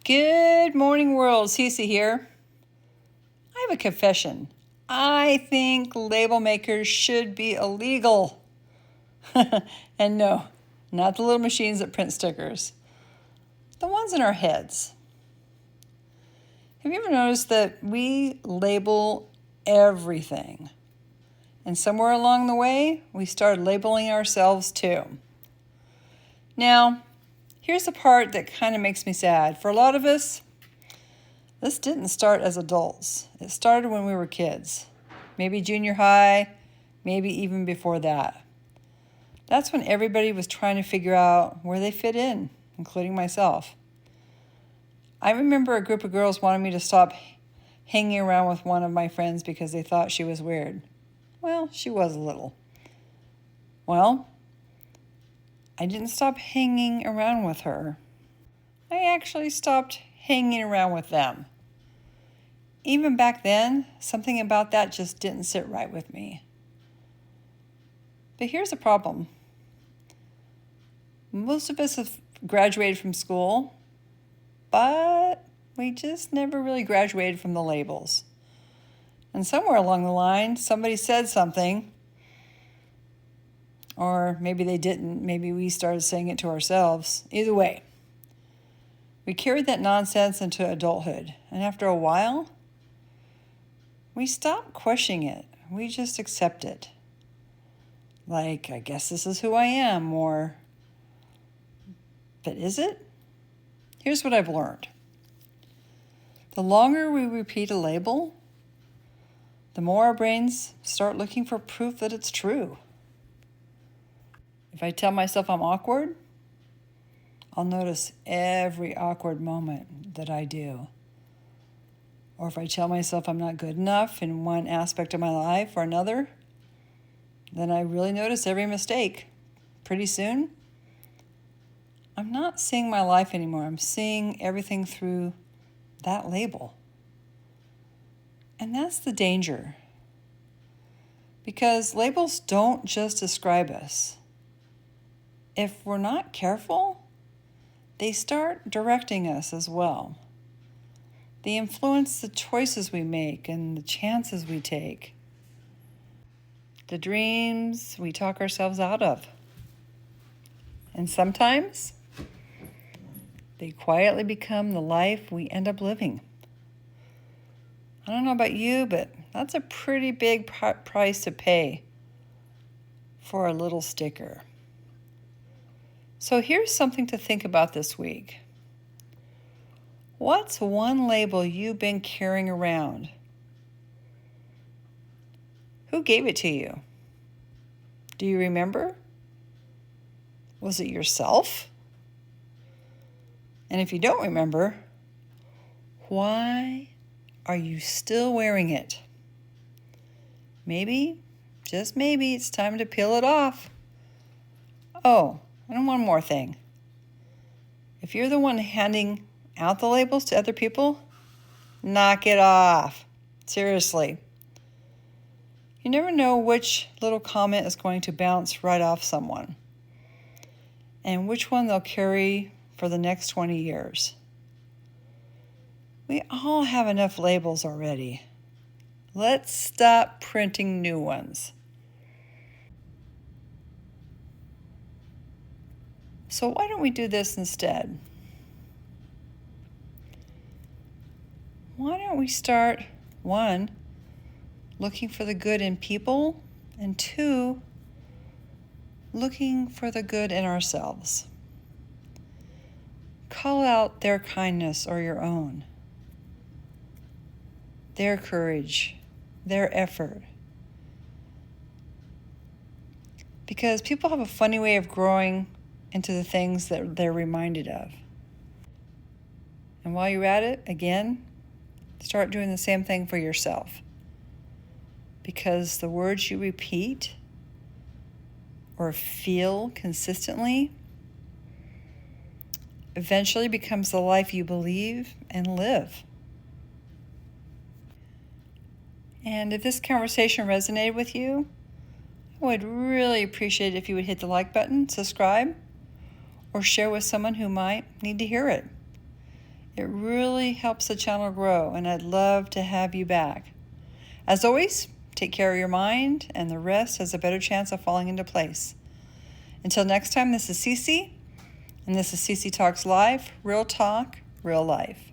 Good morning, world. Cece here. I have a confession. I think label makers should be illegal. And no, not the little machines that print stickers. The ones in our heads. Have you ever noticed that we label everything? And somewhere along the way, we started labeling ourselves too. Now, here's the part that kind of makes me sad. For a lot of us, this didn't start as adults. It started when we were kids. Maybe junior high, maybe even before that. That's when everybody was trying to figure out where they fit in, including myself. I remember a group of girls wanted me to stop hanging around with one of my friends because they thought she was weird. Well, she was a little. Well, I didn't stop hanging around with her. I actually stopped hanging around with them. Even back then, something about that just didn't sit right with me. But here's the problem. Most of us have graduated from school, but we just never really graduated from the labels. And somewhere along the line, somebody said something, or maybe they didn't. Maybe we started saying it to ourselves. Either way, we carried that nonsense into adulthood. And after a while, we stopped questioning it. We just accept it. Like, I guess this is who I am, or, but is it? Here's what I've learned. The longer we repeat a label, the more our brains start looking for proof that it's true. If I tell myself I'm awkward, I'll notice every awkward moment that I do. Or if I tell myself I'm not good enough in one aspect of my life or another, then I really notice every mistake. Pretty soon, I'm not seeing my life anymore. I'm seeing everything through that label. And that's the danger. Because labels don't just describe us. If we're not careful, they start directing us as well. They influence the choices we make and the chances we take, the dreams we talk ourselves out of. And sometimes they quietly become the life we end up living. I don't know about you, but that's a pretty big price to pay for a little sticker. So here's something to think about this week. What's one label you've been carrying around? Who gave it to you? Do you remember? Was it yourself? And if you don't remember, why are you still wearing it? Maybe, just maybe, it's time to peel it off. Oh, and one more thing. If you're the one handing out the labels to other people, knock it off. Seriously. You never know which little comment is going to bounce right off someone and which one they'll carry for the next 20 years. We all have enough labels already. Let's stop printing new ones. So why don't we do this instead? Why don't we start, 1, looking for the good in people, and 2, looking for the good in ourselves. Call out their kindness or your own, their courage, their effort. Because people have a funny way of growing into the things that they're reminded of. And while you're at it, again, start doing the same thing for yourself. Because the words you repeat or feel consistently eventually becomes the life you believe and live. And if this conversation resonated with you, I would really appreciate it if you would hit the like button, subscribe, or share with someone who might need to hear it. It really helps the channel grow, and I'd love to have you back. As always, take care of your mind, and the rest has a better chance of falling into place. Until next time, this is Cece, and this is Cece Talks Live, real talk, real life.